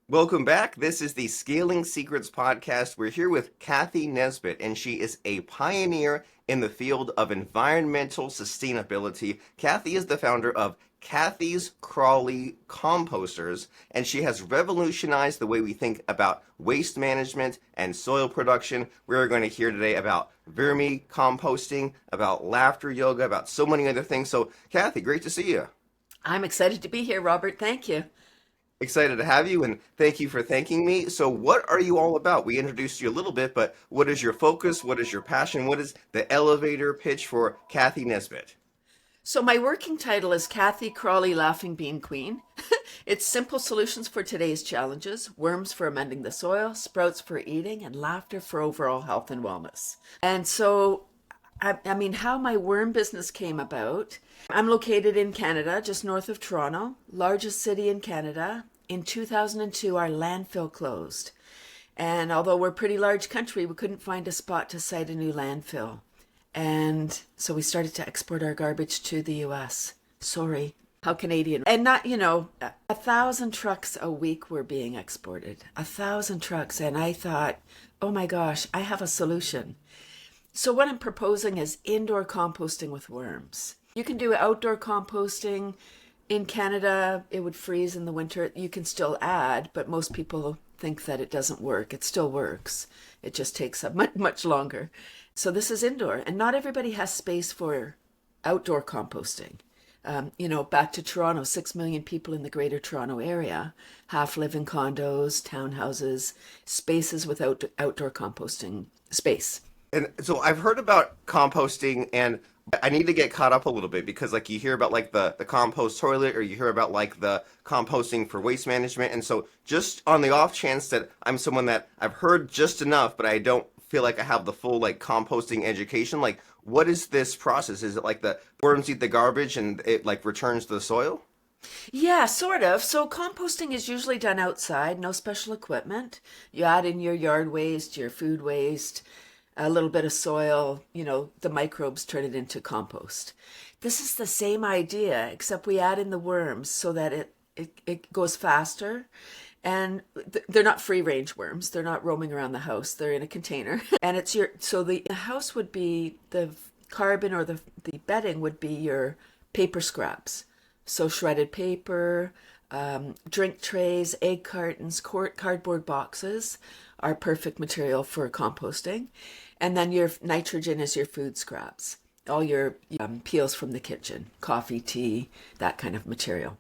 Welcome back. This is the Scaling Secrets podcast. We're here with Kathy Nesbitt, and she is a pioneer in the field of environmental sustainability. Kathy is the founder of Kathy's Crawley Composters, and she has revolutionized the way we think about waste management and soil production. We're going to hear today about vermicomposting, about laughter yoga, about so many other things. So, Kathy, great to see you. I'm excited to be here, Robert. Thank you. Excited to have you, and thank you for thanking me. So, what are you all about? We introduced you a little bit, but what is your focus? What is your passion? What is the elevator pitch for Kathy Nesbitt? So, my working title is Kathy Crawley Laughing Bean Queen. It's simple solutions for today's challenges: worms for amending the soil, sprouts for eating, and laughter for overall health and wellness. And so, I mean, how my worm business came about. I'm located in Canada, just north of Toronto, largest city in Canada. In 2002, our landfill closed. And although we're a pretty large country, we couldn't find a spot to site a new landfill. And so we started to export our garbage to the US. Sorry, how Canadian. And not, 1,000 trucks a week were being exported. 1,000 trucks. And I thought, oh my gosh, I have a solution. So what I'm proposing is indoor composting with worms. You can do outdoor composting. In Canada, it would freeze in the winter. You can still add, but most people think that it doesn't work. It still works. It just takes up much, much longer. So this is indoor, and not everybody has space for outdoor composting. Back to Toronto, 6 million people in the Greater Toronto Area. Half live in condos, townhouses, spaces without outdoor composting space. And so, I've heard about composting, and I need to get caught up a little bit because, like, you hear about like the compost toilet, or you hear about like the composting for waste management. And so, just on the off chance that I'm someone that I've heard just enough, but I don't feel like I have the full like composting education, like, what is this process? Is it like the worms eat the garbage and it like returns to the soil? Yeah, sort of. So composting is usually done outside, no special equipment. You add in your yard waste, your food waste, a little bit of soil, the microbes turn it into compost. This is the same idea, except we add in the worms so that it goes faster. And they're not free range worms. They're not roaming around the house. They're in a container. And so the house would be the carbon, or the bedding would be your paper scraps. So shredded paper, drink trays, egg cartons, cardboard boxes are perfect material for composting. And then your nitrogen is your food scraps, all your peels from the kitchen, coffee, tea, that kind of material.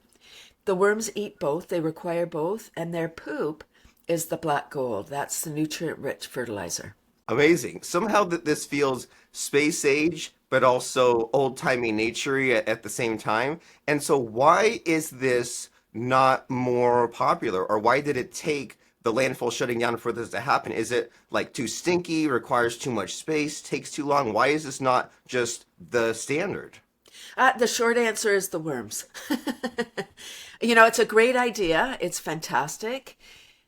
The worms eat both, they require both, and their poop is the black gold. That's the nutrient-rich fertilizer. Amazing. Somehow that this feels space age, but also old-timey naturey at the same time. And so why is this not more popular, or why did it take the landfill shutting down for this to happen? Is it like too stinky, requires too much space, takes too long? Why is this not just the standard? The short answer is the worms. It's a great idea. It's fantastic.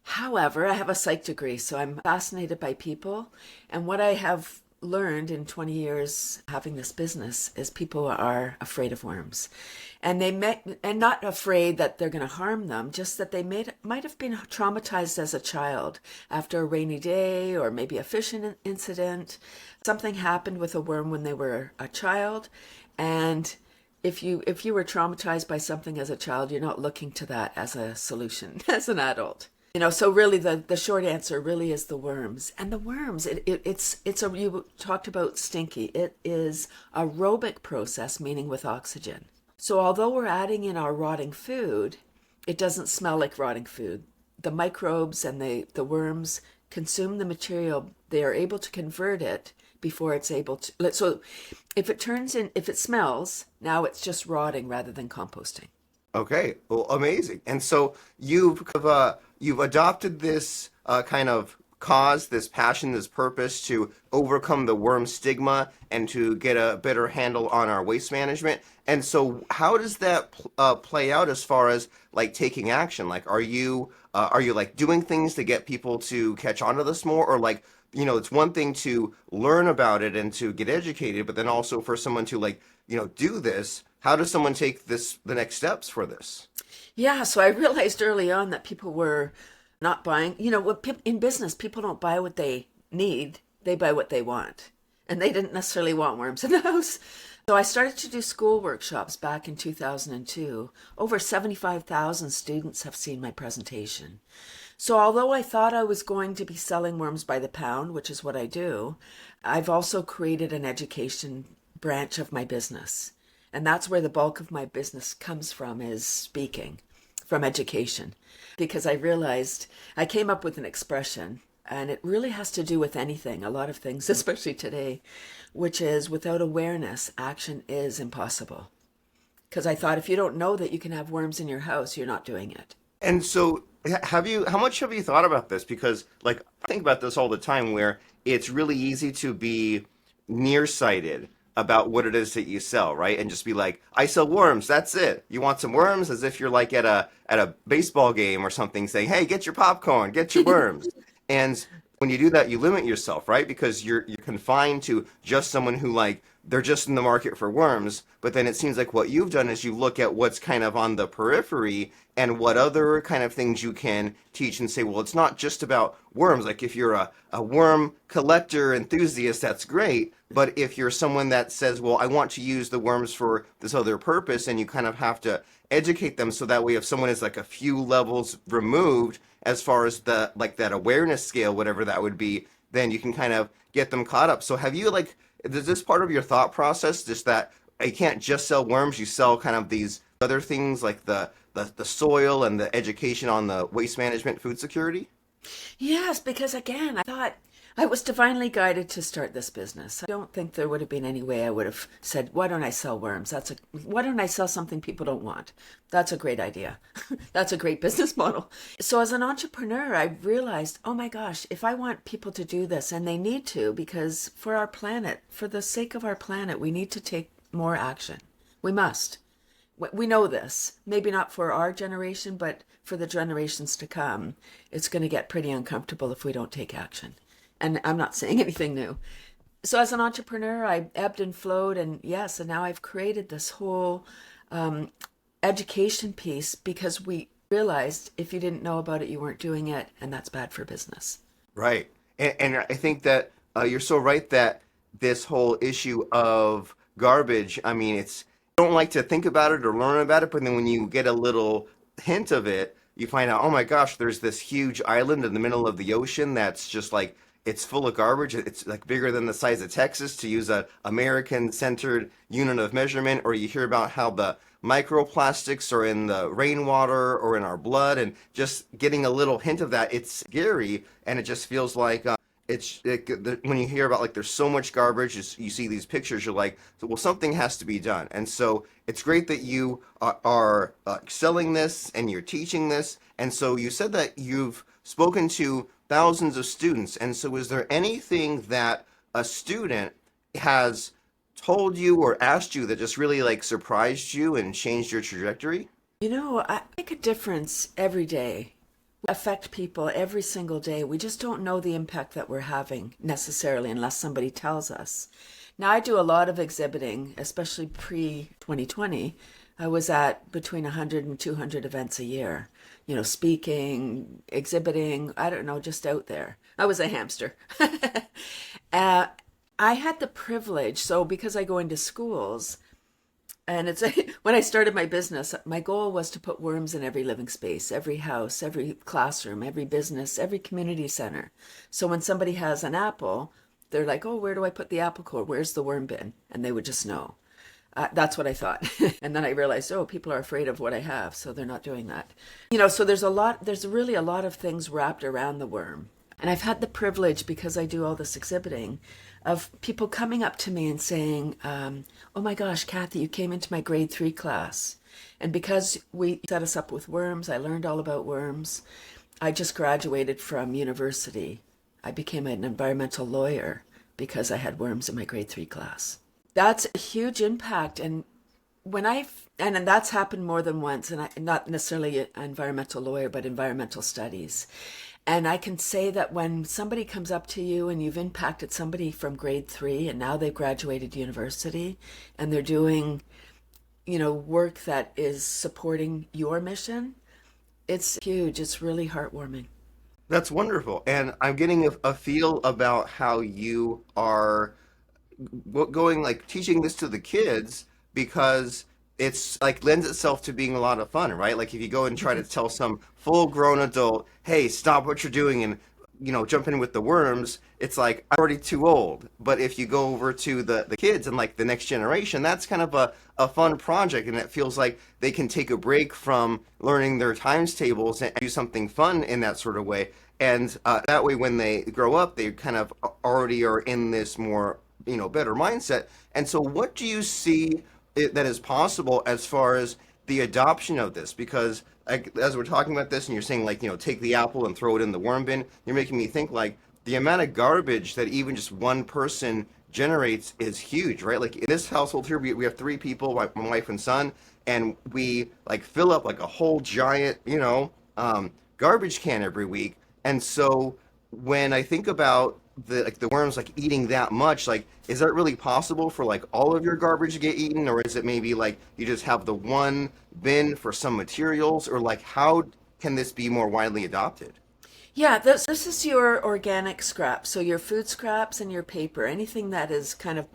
However, I have a psych degree, so I'm fascinated by people. And what I have learned in 20 years having this business is people are afraid of worms. And and not afraid that they're going to harm them, just that they might have been traumatized as a child after a rainy day, or maybe a fishing incident. Something happened with a worm when they were a child, and if you were traumatized by something as a child, you're not looking to that as a solution as an adult. So really the short answer really is the worms. And the worms, you talked about stinky. It is aerobic process, meaning with oxygen. So although we're adding in our rotting food, it doesn't smell like rotting food. The microbes and the worms consume the material. They are able to convert it before it's able to. So if it smells, now it's just rotting rather than composting. Okay, well, amazing. And so you've adopted this kind of cause, this passion, this purpose to overcome the worm stigma and to get a better handle on our waste management. And so, how does that play out as far as like taking action? Like, are you like doing things to get people to catch on to this more, or like, it's one thing to learn about it and to get educated, but then also for someone to like, do this. How does someone take the next steps for this? Yeah, so I realized early on that people were Not buying, in business, people don't buy what they need, they buy what they want. And they didn't necessarily want worms in the house. So I started to do school workshops back in 2002. Over 75,000 students have seen my presentation. So although I thought I was going to be selling worms by the pound, which is what I do, I've also created an education branch of my business. And that's where the bulk of my business comes from, is speaking, from education. Because I realized I came up with an expression, and it really has to do with anything, a lot of things, especially today, which is without awareness, action is impossible. Because I thought if you don't know that you can have worms in your house, you're not doing it. And so, how much have you thought about this? Because, like, I think about this all the time where it's really easy to be nearsighted about what it is that you sell, right? And just be like, I sell worms, that's it. You want some worms? As if you're like at a baseball game or something saying, hey, get your popcorn, get your worms. And when you do that, you limit yourself, right? Because you're confined to just someone who like they're just in the market for worms. But then it seems like what you've done is you look at what's kind of on the periphery and what other kind of things you can teach and say, well, it's not just about worms. Like if you're a worm collector enthusiast, that's great. But if you're someone that says, well, I want to use the worms for this other purpose, and you kind of have to educate them so that way if someone is like a few levels removed as far as the like that awareness scale, whatever that would be, then you can kind of get them caught up. So have you like, is this part of your thought process, just that you can't just sell worms, you sell kind of these other things like the soil and the education on the waste management, food security? Yes, because again, I thought I was divinely guided to start this business. I don't think there would have been any way I would have said, why don't I sell worms? Why don't I sell something people don't want? That's a great idea. That's a great business model. So as an entrepreneur, I realized, oh my gosh, if I want people to do this, and they need to, because for our planet, for the sake of our planet, we need to take more action. We must. We know this, maybe not for our generation, but for the generations to come, it's going to get pretty uncomfortable if we don't take action. And I'm not saying anything new. So as an entrepreneur, I ebbed and flowed, and yes, and now I've created this whole education piece because we realized if you didn't know about it, you weren't doing it, and that's bad for business. Right. And I think that you're so right that this whole issue of garbage, I mean, it's, you don't like to think about it or learn about it, but then when you get a little hint of it, you find out, oh my gosh, there's this huge island in the middle of the ocean that's just like, it's full of garbage. It's like bigger than the size of Texas, to use a American-centered unit of measurement. Or you hear about how the microplastics are in the rainwater or in our blood, and just getting a little hint of that, it's scary, and it just feels like when you hear about like there's so much garbage, you see these pictures, you're like, well, something has to be done. And so it's great that you are selling this and you're teaching this. And so you said that you've spoken to thousands of students. And so is there anything that a student has told you or asked you that just really like surprised you and changed your trajectory? I make a difference every day. We affect people every single day. We just don't know the impact that we're having necessarily unless somebody tells us. Now, I do a lot of exhibiting, especially pre 2020. I was at between 100 and 200 events a year, speaking, exhibiting, I don't know, just out there. I was a hamster. uh, I had the privilege, so because I go into schools, and it's when I started my business, my goal was to put worms in every living space, every house, every classroom, every business, every community center. So when somebody has an apple, they're like, oh, where do I put the apple core? Where's the worm bin? And they would just know. That's what I thought. And then I realized, oh, people are afraid of what I have, so they're not doing that. So there's really a lot of things wrapped around the worm. And I've had the privilege, because I do all this exhibiting, of people coming up to me and saying, oh my gosh, Kathy, you came into my grade 3 class. And because we set us up with worms, I learned all about worms. I just graduated from university. I became an environmental lawyer because I had worms in my grade 3 class. That's a huge impact. And and that's happened more than once, and I'm not necessarily an environmental lawyer, but environmental studies. And I can say that when somebody comes up to you and you've impacted somebody from grade 3 and now they've graduated university and they're doing, work that is supporting your mission, it's huge. It's really heartwarming. That's wonderful. And I'm getting a feel about how you are going like teaching this to the kids because it's like lends itself to being a lot of fun, right? Like if you go and try to tell some full-grown adult, "Hey, stop what you're doing and jump in with the worms," it's like I'm already too old. But if you go over to the kids and like the next generation, that's kind of a fun project, and it feels like they can take a break from learning their times tables and do something fun in that sort of way. And that way, when they grow up, they kind of already are in this more better mindset. And so what do you see that is possible as far as the adoption of this? Because like, as we're talking about this and you're saying like take the apple and throw it in the worm bin, you're making me think like the amount of garbage that even just one person generates is huge, right? Like in this household here, we have three people, my wife and son, and we like fill up like a whole giant garbage can every week. And so when I think about the worms like eating that much, like is that really possible for like all of your garbage to get eaten, or is it maybe like you just have the one bin for some materials, or like how can this be more widely adopted? Yeah, this is your organic scraps. So your food scraps and your paper, anything that is kind of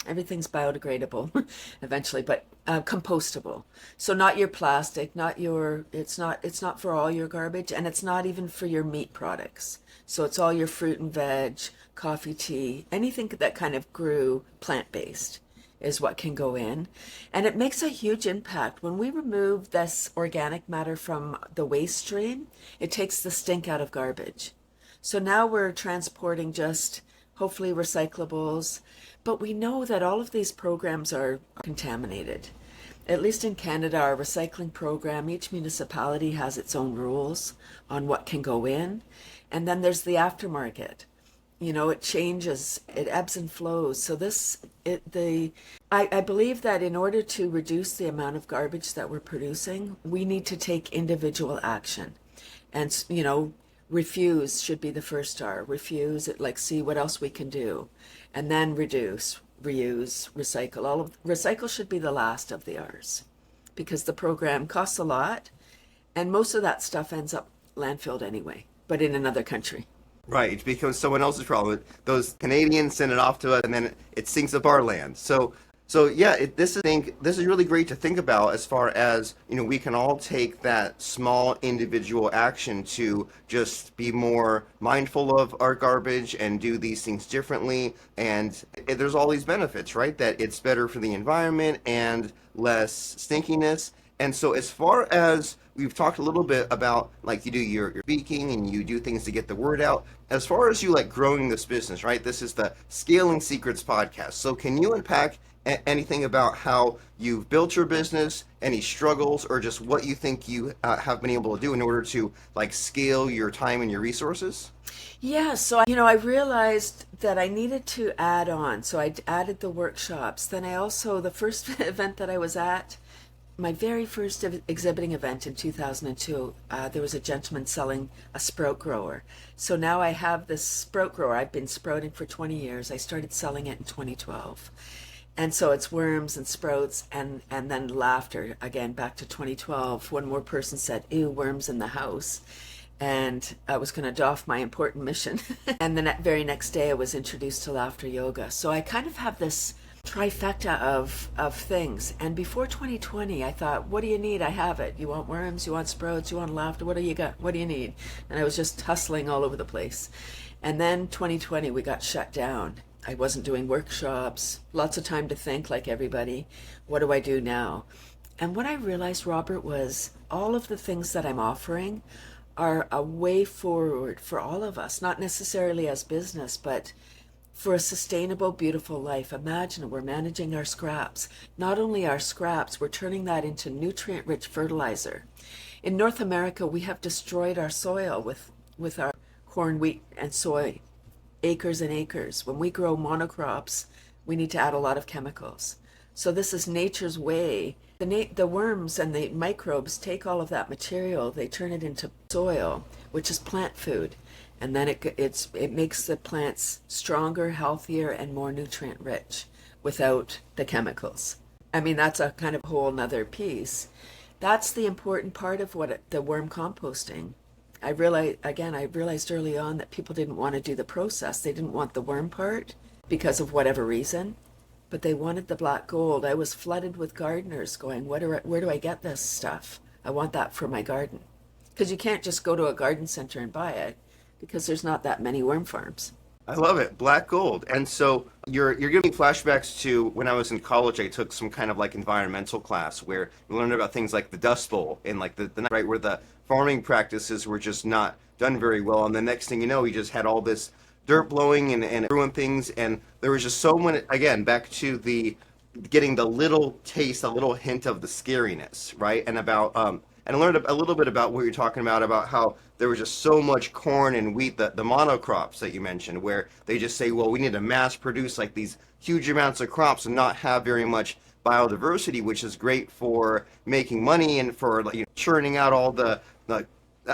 everything's biodegradable eventually, but compostable. So not your plastic, not your it's not for all your garbage, and it's not even for your meat products. So it's all your fruit and veg, coffee, tea, anything that kind of grew plant-based is what can go in. And it makes a huge impact. When we remove this organic matter from the waste stream, it takes the stink out of garbage. So now we're transporting just hopefully recyclables, but we know that all of these programs are contaminated. At least in Canada, our recycling program, each municipality has its own rules on what can go in. And then there's the aftermarket. It changes, it ebbs and flows. So I believe that in order to reduce the amount of garbage that we're producing, we need to take individual action. And, refuse should be the first R. Refuse it, like see what else we can do. And then reduce, reuse, recycle. Recycle should be the last of the R's because the program costs a lot and most of that stuff ends up landfilled anyway, but in another country. Right, it becomes someone else's problem. Those Canadians send it off to us, and then it sinks up our land. So yeah, this is really great to think about as far as we can all take that small individual action to just be more mindful of our garbage and do these things differently. And there's all these benefits, right? That it's better for the environment and less stinkiness. And so as far as we've talked a little bit about like you do your speaking and you do things to get the word out. As far as you like growing this business, right? This is the Scaling Secrets podcast. So can you unpack anything about how you've built your business, any struggles, or just what you think you have been able to do in order to like scale your time and your resources? Yeah, so I realized that I needed to add on. So I added the workshops. Then I also, the first event that I was at, my very first exhibiting event in 2002, there was a gentleman selling a sprout grower. So now I have this sprout grower. I've been sprouting for 20 years. I started selling it in 2012. And so it's worms and sprouts and then laughter again back to 2012. One more person said, "Ew, worms in the house." And I was going to doff my important mission. And the very next day I was introduced to laughter yoga. So I kind of have this trifecta of things. And before 2020, I thought, what do you need? I have it. You want worms? You want sprouts? You want laughter? What do you got? What do you need? And I was just hustling all over the place. And then 2020, we got shut down. I wasn't doing workshops, lots of time to think like everybody. What do I do now? And what I realized, Robert, was all of the things that I'm offering are a way forward for all of us, not necessarily as business, but for a sustainable, beautiful life. Imagine we're managing our scraps. Not only our scraps, we're turning that into nutrient-rich fertilizer. In North America, we have destroyed our soil with our corn, wheat, and soy, acres and acres. When we grow monocrops, we need to add a lot of chemicals. So this is nature's way. The worms and the microbes take all of that material, they turn it into soil, which is plant food. And then it makes the plants stronger, healthier, and more nutrient rich without the chemicals. I mean, that's a kind of whole nother piece. That's the important part of what the worm composting I realized early on that people didn't want to do the process. They didn't want the worm part because of whatever reason, but they wanted the black gold. I was flooded with gardeners going, where do I get this stuff? I want that for my garden. Because you can't just go to a garden center and buy it because there's not that many worm farms. I love it, black gold. And so you're giving me flashbacks to when I was in college. I took some kind of like environmental class where we learned about things like the Dust Bowl and like the right where the farming practices were just not done very well. And the next thing you know, you just had all this dirt blowing and ruined things. And there was just so many. Again, back to the getting the little taste, a little hint of the scariness, right? And about and I learned a little bit about what you're talking about how there was just so much corn and wheat, the monocrops that you mentioned, where they just say, well, we need to mass produce like these huge amounts of crops and not have very much biodiversity, which is great for making money and for like, churning out all the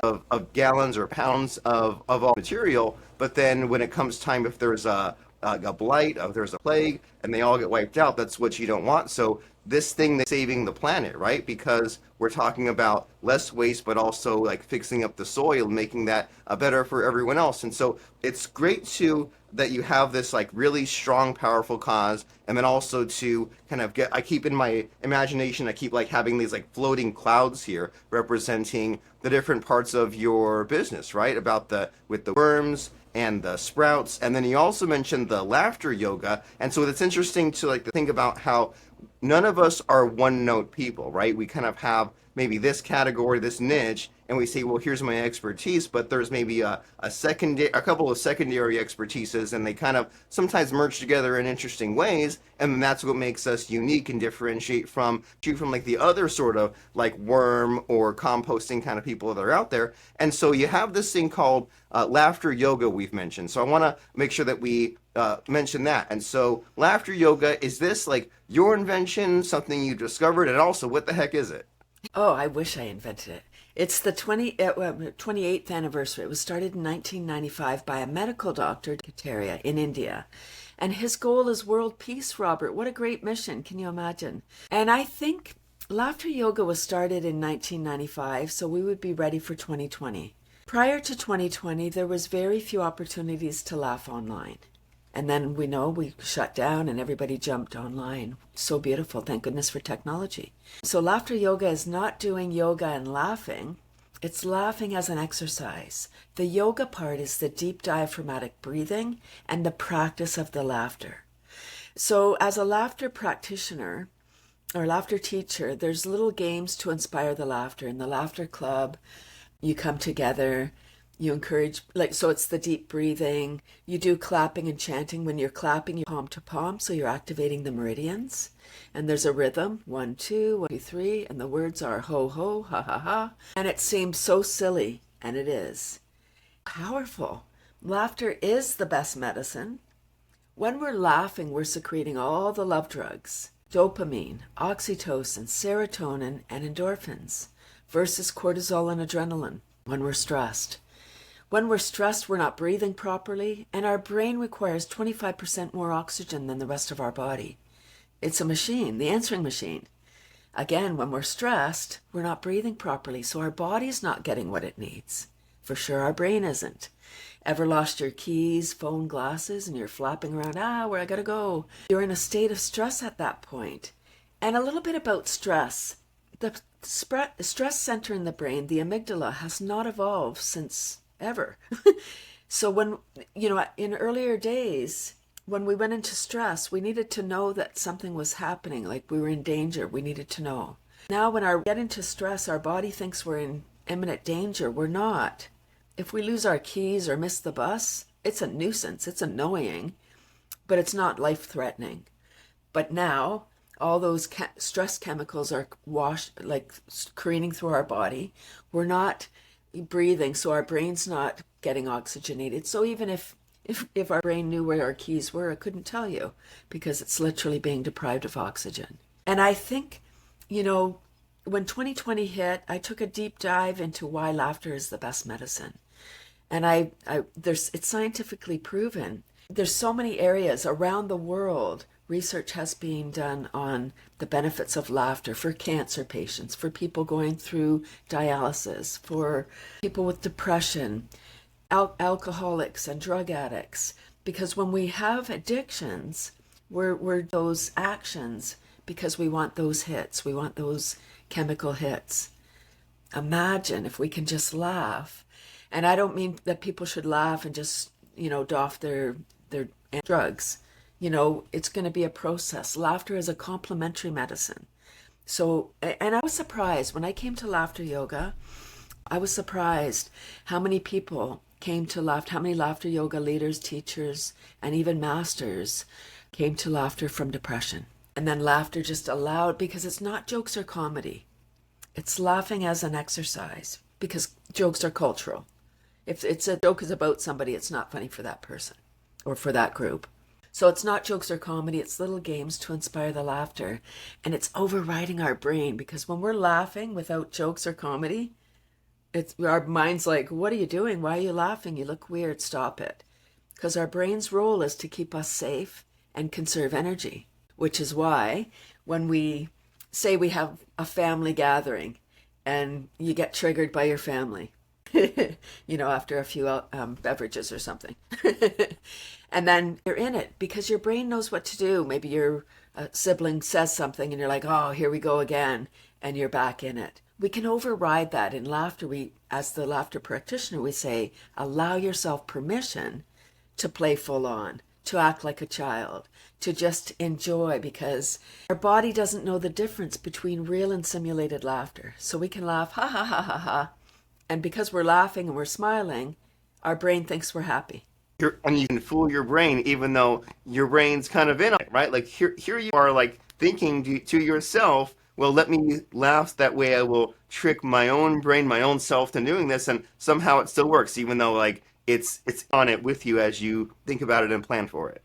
of gallons or pounds of all material. But then when it comes time, if there's a blight, if there's a plague, and they all get wiped out, that's what you don't want. So this thing that's saving the planet, right? Because we're talking about less waste, but also like fixing up the soil, making that better for everyone else. And so it's great to that you have this like really strong, powerful cause, and then also to kind of I keep in my imagination, I keep like having these like floating clouds here representing the different parts of your business, right? About with the worms and the sprouts, and then you also mentioned the laughter yoga. And so it's interesting to like to think about how none of us are one note people, right? We kind of have maybe this category, this niche, and we say, well, here's my expertise, but there's maybe a couple of secondary expertises, and they kind of sometimes merge together in interesting ways, and then that's what makes us unique and differentiate from like the other sort of like worm or composting kind of people that are out there. And so you have this thing called laughter yoga we've mentioned. So I want to make sure that we mention that. And so laughter yoga, is this like your invention, something you discovered, and also what the heck is it? Oh, I wish I invented it. It's the 28th anniversary. It was started in 1995 by a medical doctor, Kataria, in India. And his goal is world peace, Robert. What a great mission. Can you imagine? And I think laughter yoga was started in 1995, so we would be ready for 2020. Prior to 2020, there was very few opportunities to laugh online. And then we shut down and everybody jumped online. So beautiful. Thank goodness for technology. So laughter yoga is not doing yoga and laughing. It's laughing as an exercise. The yoga part is the deep diaphragmatic breathing and the practice of the laughter. So as a laughter practitioner or laughter teacher, there's little games to inspire the laughter. In the laughter club, you come together. You encourage, so it's the deep breathing. You do clapping and chanting. When you're clapping, you palm to palm, so you're activating the meridians. And there's a rhythm, 1, 2, 1, 2, 3, and the words are ho, ho, ha, ha, ha. And it seems so silly, and it is. Powerful. Laughter is the best medicine. When we're laughing, we're secreting all the love drugs, dopamine, oxytocin, serotonin, and endorphins, versus cortisol and adrenaline when we're stressed. When we're stressed, we're not breathing properly, and our brain requires 25% more oxygen than the rest of our body. It's a machine, the answering machine. Again, when we're stressed, we're not breathing properly, so our body's not getting what it needs. For sure, our brain isn't. Ever lost your keys, phone, glasses, and you're flapping around, where I gotta go? You're in a state of stress at that point. And a little bit about stress. The stress center in the brain, the amygdala, has not evolved since ever. So when, in earlier days, when we went into stress, we needed to know that something was happening, like we were in danger. We needed to know. Now, when we get into stress, our body thinks we're in imminent danger. We're not. If we lose our keys or miss the bus, it's a nuisance. It's annoying, but it's not life-threatening. But now, all those stress chemicals are careening through our body. We're not breathing, so our brain's not getting oxygenated. So even if our brain knew where our keys were, it couldn't tell you because it's literally being deprived of oxygen. And I think, when 2020 hit, I took a deep dive into why laughter is the best medicine. And it's scientifically proven. There's so many areas around the world research has been done on the benefits of laughter for cancer patients, for people going through dialysis, for people with depression, alcoholics and drug addicts. Because when we have addictions, we're those actions because we want those hits, we want those chemical hits. Imagine if we can just laugh. And I don't mean that people should laugh and just, doff their drugs. It's going to be a process. Laughter is a complementary medicine. So, and I was surprised when I came to laughter yoga, I was surprised how many people came to laughter, how many laughter yoga leaders, teachers, and even masters came to laughter from depression. And then laughter just allowed, because it's not jokes or comedy. It's laughing as an exercise, because jokes are cultural. If it's a joke is about somebody, it's not funny for that person or for that group. So it's not jokes or comedy, it's little games to inspire the laughter. And it's overriding our brain, because when we're laughing without jokes or comedy, our mind's like, what are you doing? Why are you laughing? You look weird. Stop it. Because our brain's role is to keep us safe and conserve energy, which is why when we say we have a family gathering and you get triggered by your family, after a few beverages or something. And then you're in it because your brain knows what to do. Maybe your sibling says something and you're like, oh, here we go again. And you're back in it. We can override that in laughter. As the laughter practitioner, we say, allow yourself permission to play full on, to act like a child, to just enjoy, because our body doesn't know the difference between real and simulated laughter. So we can laugh, ha ha ha ha ha. And because we're laughing and we're smiling, our brain thinks we're happy. And you can fool your brain even though your brain's kind of in on it, right? Like here you are like thinking to yourself, well, let me laugh, that way I will trick my own brain, my own self into doing this, and somehow it still works, even though like it's on it with you as you think about it and plan for it.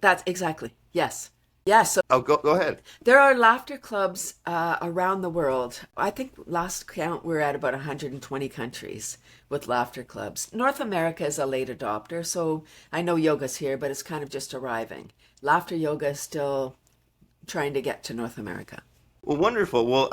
That's exactly. Yes. Yes. So Oh, go ahead. there are laughter clubs around the world. I think last count we're at about 120 countries with laughter clubs. North America is a late adopter, so I know yoga's here, but it's kind of just arriving. Laughter yoga is still trying to get to North America. Well, wonderful. Well,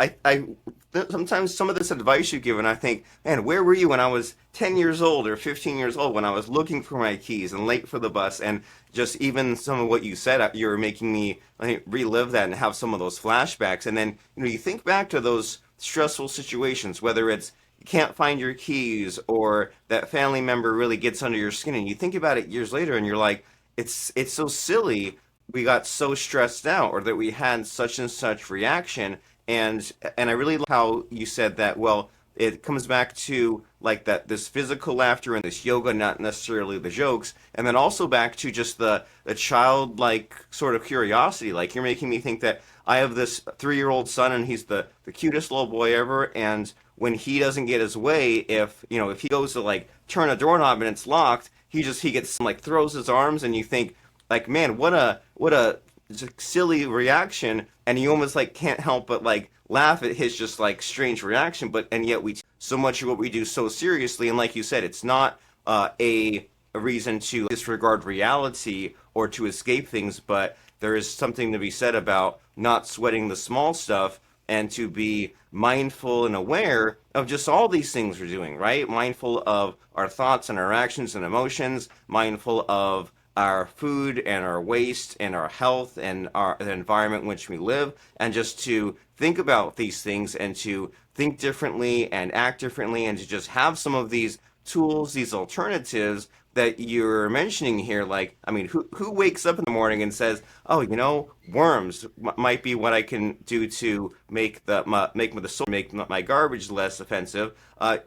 sometimes some of this advice you give, and I think, man, where were you when I was 10 years old or 15 years old when I was looking for my keys and late for the bus? And just even some of what you said, you're making me, I think, relive that and have some of those flashbacks. And then, you think back to those stressful situations, whether it's you can't find your keys or that family member really gets under your skin, and you think about it years later and you're like, it's so silly we got so stressed out or that we had such and such reaction. And I really like how you said that, well, it comes back to like that, this physical laughter and this yoga, not necessarily the jokes, and then also back to just the childlike sort of curiosity. Like, you're making me think that I have this 3-year-old son and he's the cutest little boy ever, and when he doesn't get his way, if he goes to like turn a doorknob and it's locked, he gets like throws his arms, and you think like, man, what a just silly reaction, and you almost like can't help but like laugh at his just like strange reaction. But and yet we so much of what we do so seriously, and like you said, it's not a reason to disregard reality or to escape things, but there is something to be said about not sweating the small stuff and to be mindful and aware of just all these things we're doing, right? Mindful of our thoughts and our actions and emotions, mindful of our food and our waste and our health and the environment in which we live, and just to think about these things and to think differently and act differently, and to just have some of these tools, these alternatives that you're mentioning here. Like, I mean, who wakes up in the morning and says, oh, worms might be what I can do to make my garbage less offensive.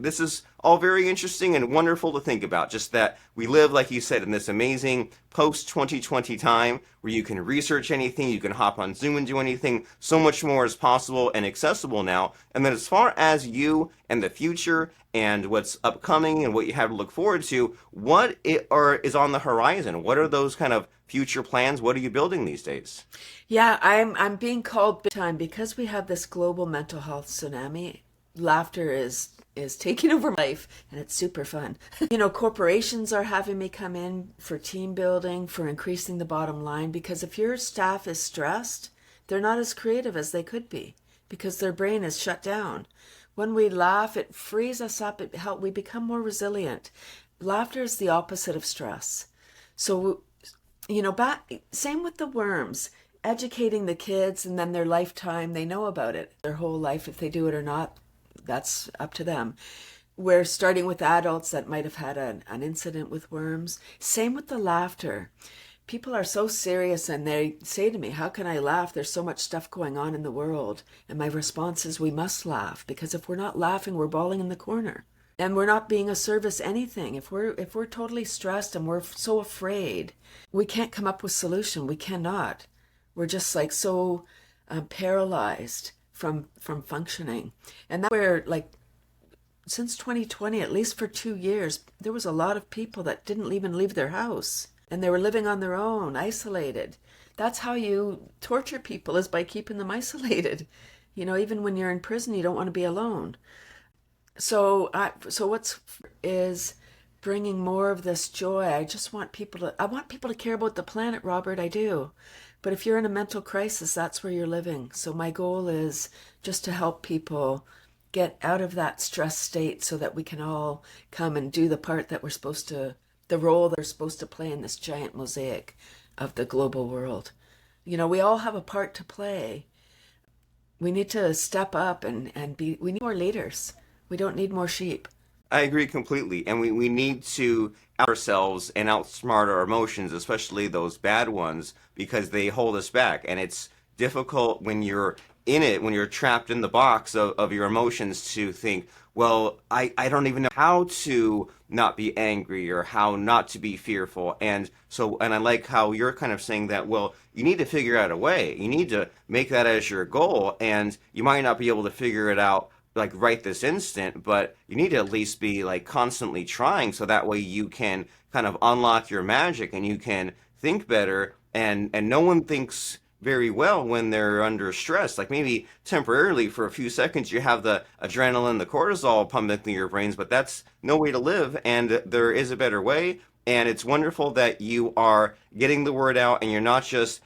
This is all very interesting and wonderful to think about. Just that we live, like you said, in this amazing post-2020 time where you can research anything, you can hop on Zoom and do anything. So much more is possible and accessible now. And then as far as you and the future and what's upcoming and what you have to look forward to, is on the horizon? What are those kind of future plans? What are you building these days? Yeah, I'm being called big time because we have this global mental health tsunami. Laughter is is taking over my life, and it's super fun. Corporations are having me come in for team building, for increasing the bottom line, because if your staff is stressed, they're not as creative as they could be because their brain is shut down. When we laugh, it frees us up, we become more resilient. Laughter is the opposite of stress. So, same with the worms, educating the kids, and then their lifetime, they know about it. Their whole life, if they do it or not, that's up to them. We're starting with adults that might have had an incident with worms. Same with the laughter. People are so serious and they say to me, how can I laugh? There's so much stuff going on in the world. And my response is, we must laugh, because if we're not laughing, we're bawling in the corner. And we're not being of service anything. If we're totally stressed and we're so afraid, we can't come up with solution. We cannot. We're just like so paralyzed from functioning. And that's where, like, since 2020, at least for 2 years, there was a lot of people that didn't even leave their house. And they were living on their own, isolated. That's how you torture people, is by keeping them isolated. Even when you're in prison, you don't want to be alone. So what's is bringing more of this joy. I want people to care about the planet, Robert, I do. But if you're in a mental crisis, that's where you're living. So my goal is just to help people get out of that stress state so that we can all come and do the part that the role that we're supposed to play in this giant mosaic of the global world. We all have a part to play. We need to step up and we need more leaders. We don't need more sheep. I agree completely. And we need to out ourselves and outsmart our emotions, especially those bad ones, because they hold us back. And it's difficult when you're in it, when you're trapped in the box of your emotions, to think, well, I don't even know how to not be angry or how not to be fearful. And I like how you're kind of saying that, well, you need to figure out a way. You need to make that as your goal. And you might not be able to figure it out like right this instant, but you need to at least be like constantly trying, so that way you can kind of unlock your magic and you can think better. And no one thinks very well when they're under stress. Like, maybe temporarily for a few seconds you have the adrenaline, the cortisol pumping through your brains, but that's no way to live, and there is a better way. And it's wonderful that you are getting the word out, and you're not just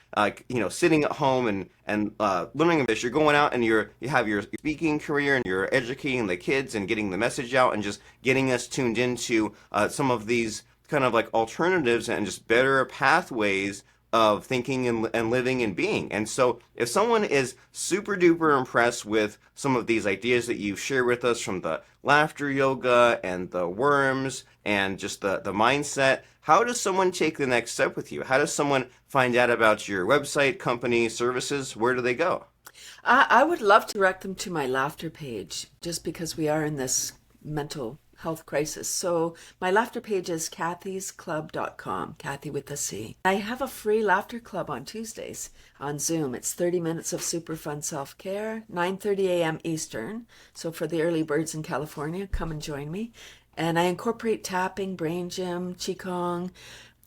sitting at home and learning this. You're going out and you have your speaking career, and you're educating the kids and getting the message out and just getting us tuned into some of these kind of like alternatives and just better pathways of thinking and living and being. And so if someone is super duper impressed with some of these ideas that you share with us, from the laughter yoga and the worms and just the mindset, how does someone take the next step with you? How does someone find out about your website, company, services? Where do they go? I would love to direct them to my laughter page, just because we are in this mental health crisis. So my laughter page is kathysclub.com, Kathy with a C. I have a free laughter club on Tuesdays on Zoom. It's 30 minutes of super fun self-care, 9:30 a.m. Eastern. So for the early birds in California, come and join me. And I incorporate tapping, brain gym, qigong,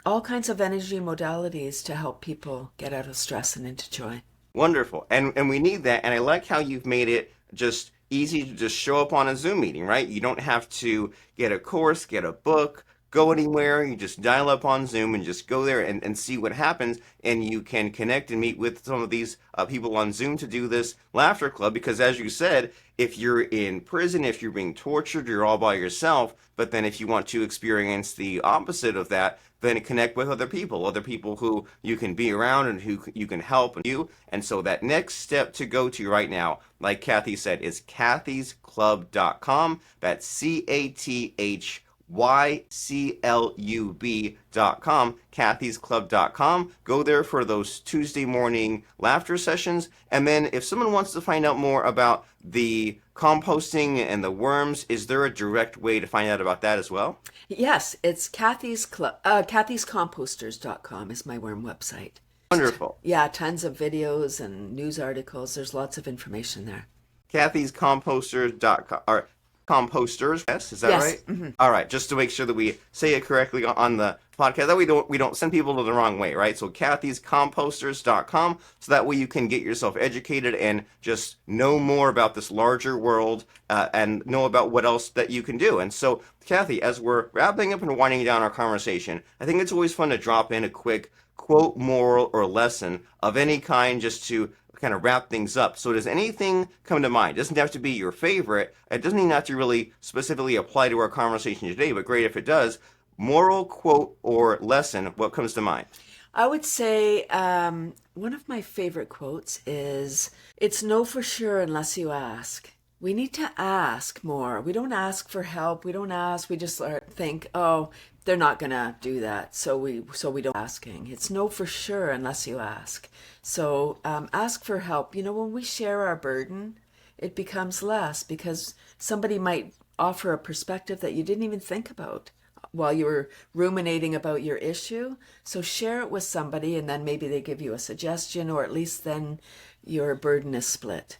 all kinds of energy modalities to help people get out of stress and into joy. Wonderful. And we need that. And I like how you've made it just easy to just show up on a Zoom meeting, right? You don't have to get a course, get a book, go anywhere. You just dial up on Zoom and just go there and see what happens. And you can connect and meet with some of these people on Zoom to do this laughter club. Because as you said, if you're in prison, if you're being tortured, you're all by yourself. But then if you want to experience the opposite of that, then connect with other people who you can be around and who you can help you. And so that next step to go to right now, like Kathy said, is kathysclub.com. That's CATHYCLUB.com, kathysclub.com. Go there for those Tuesday morning laughter sessions. And then if someone wants to find out more about the composting and the worms, is there a direct way to find out about that as well? Yes, it's kathyscomposters.com is my worm website. Wonderful. Yeah, tons of videos and news articles. There's lots of information there. kathyscomposters.com, or composters. Yes, is that Yes. right? All right, just to make sure that we say it correctly on the podcast, that we don't send people to the wrong way, right? So kathyscomposters.com, so that way you can get yourself educated and just know more about this larger world, and know about what else that you can do. And so, Kathy, as we're wrapping up and winding down our conversation, I think it's always fun to drop in a quick quote, moral, or lesson of any kind, just to kind of wrap things up. So does anything come to mind? It doesn't have to be your favorite. It doesn't even have to really specifically apply to our conversation today, but great if it does. Moral, quote, or lesson, what comes to mind? I would say one of my favorite quotes is, "It's no for sure unless you ask." We need to ask more. We don't ask for help. We don't ask. We just think, oh, they're not gonna do that, so we don't asking. It's no for sure unless you ask. So ask for help. You know, when we share our burden, it becomes less because somebody might offer a perspective that you didn't even think about while you were ruminating about your issue. So share it with somebody, and then maybe they give you a suggestion, or at least then your burden is split.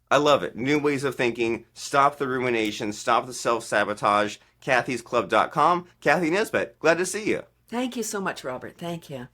I love it. New ways of thinking. Stop the rumination. Stop the self-sabotage. kathysclub.com. Kathy Nisbet, glad to see you. Thank you so much, Robert. Thank you.